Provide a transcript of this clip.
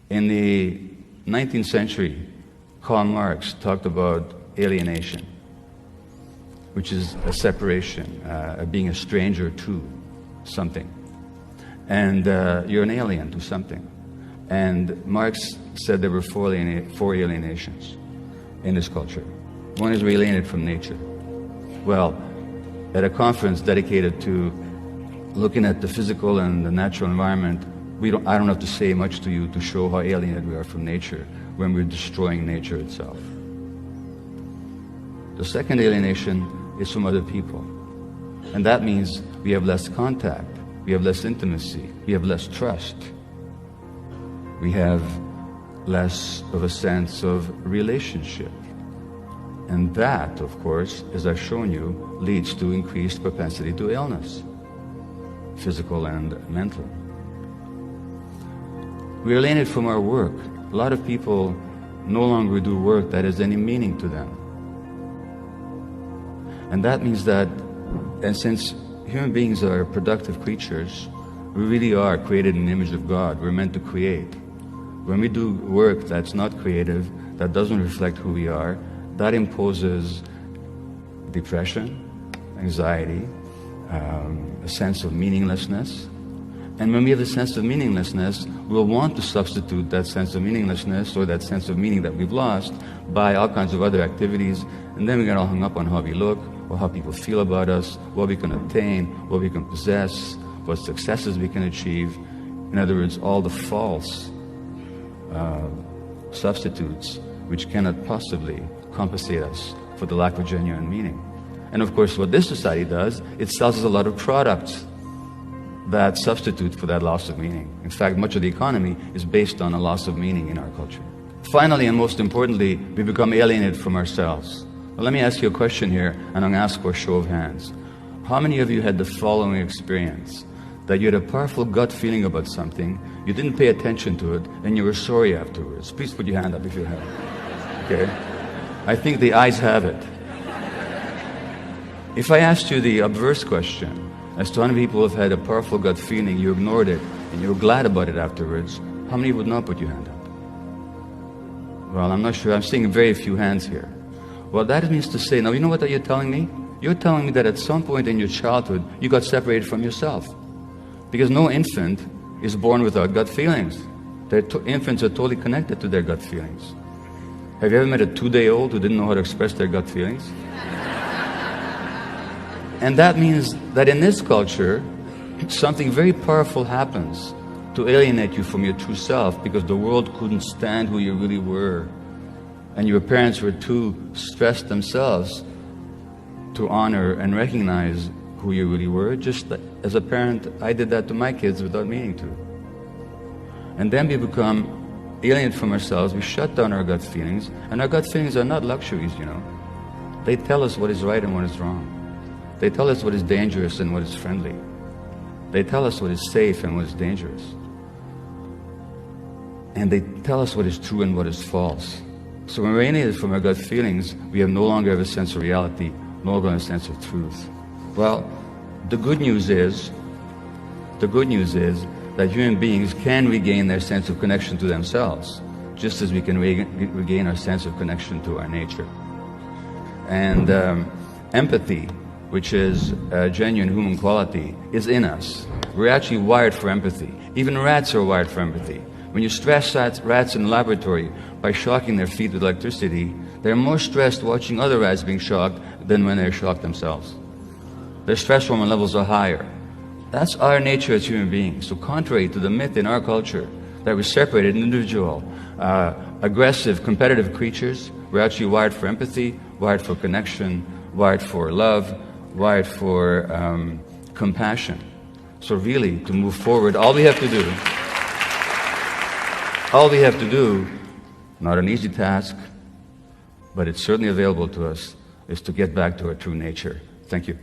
In the 19th century, Karl Marx talked about alienation, which is a separation, being a stranger to something. And you're an alien to something. And Marx said there were four alienations in this culture. One is we're alienated from nature. Well, at a conference dedicated to looking at the physical and the natural environment, I don't have to say much to you to show how alienated we are from nature when we're destroying nature itself. The second alienation is from other people. And that means we have less contact, we have less intimacy, we have less trust. We have less of a sense of relationship. And that, of course, as I've shown you, leads to increased propensity to illness, physical and mental. We're alienated from our work. A lot of people no longer do work that has any meaning to them. And that means that, and since human beings are productive creatures, we really are created in the image of God. We're meant to create. When we do work that's not creative, that doesn't reflect who we are, that imposes depression, anxiety, a sense of meaninglessness. And when we have a sense of meaninglessness, we'll want to substitute that sense of meaninglessness or that sense of meaning that we've lost by all kinds of other activities. And then we get all hung up on how we look, or how people feel about us, what we can obtain, what we can possess, what successes we can achieve. In other words, all the false substitutes which cannot possibly compensate us for the lack of genuine meaning. And of course, what this society does, it sells us a lot of products that substitute for that loss of meaning. In fact, much of the economy is based on a loss of meaning in our culture. Finally, and most importantly, we become alienated from ourselves. Well, let me ask you a question here, and I'm going to ask for a show of hands. How many of you had the following experience? That you had a powerful gut feeling about something, you didn't pay attention to it, and you were sorry afterwards? Please put your hand up if you have it. Okay? I think the ayes have it. If I asked you the obverse question, as to how many people have had a powerful gut feeling, you ignored it, and you were glad about it afterwards, how many would not put your hand up? Well, I'm not sure. I'm seeing very few hands here. Well, that means to say, now you know what you're telling me? You're telling me that at some point in your childhood, you got separated from yourself. Because no infant is born without gut feelings. Infants are totally connected to their gut feelings. Have you ever met a 2-day-old who didn't know how to express their gut feelings? And that means that in this culture, something very powerful happens to alienate you from your true self, because the world couldn't stand who you really were. And your parents were too stressed themselves to honor and recognize who you really were. Just as a parent, I did that to my kids without meaning to. And then we become alien from ourselves. We shut down our gut feelings. And our gut feelings are not luxuries, you know. They tell us what is right and what is wrong. They tell us what is dangerous and what is friendly. They tell us what is safe and what is dangerous. And they tell us what is true and what is false. So when we're alienated from our gut feelings, we no longer have a sense of reality, no longer have a sense of truth. Well, the good news is that human beings can regain their sense of connection to themselves, just as we can regain our sense of connection to our nature. And empathy, which is a genuine human quality, is in us. We're actually wired for empathy. Even rats are wired for empathy. When you stress rats in the laboratory by shocking their feet with electricity, they're more stressed watching other rats being shocked than when they're shocked themselves. Their stress hormone levels are higher. That's our nature as human beings. So contrary to the myth in our culture that we're separated, individual, aggressive, competitive creatures, we're actually wired for empathy, wired for connection, wired for love, wired for compassion. So really, to move forward, all we have to do, not an easy task, but it's certainly available to us, is to get back to our true nature. Thank you.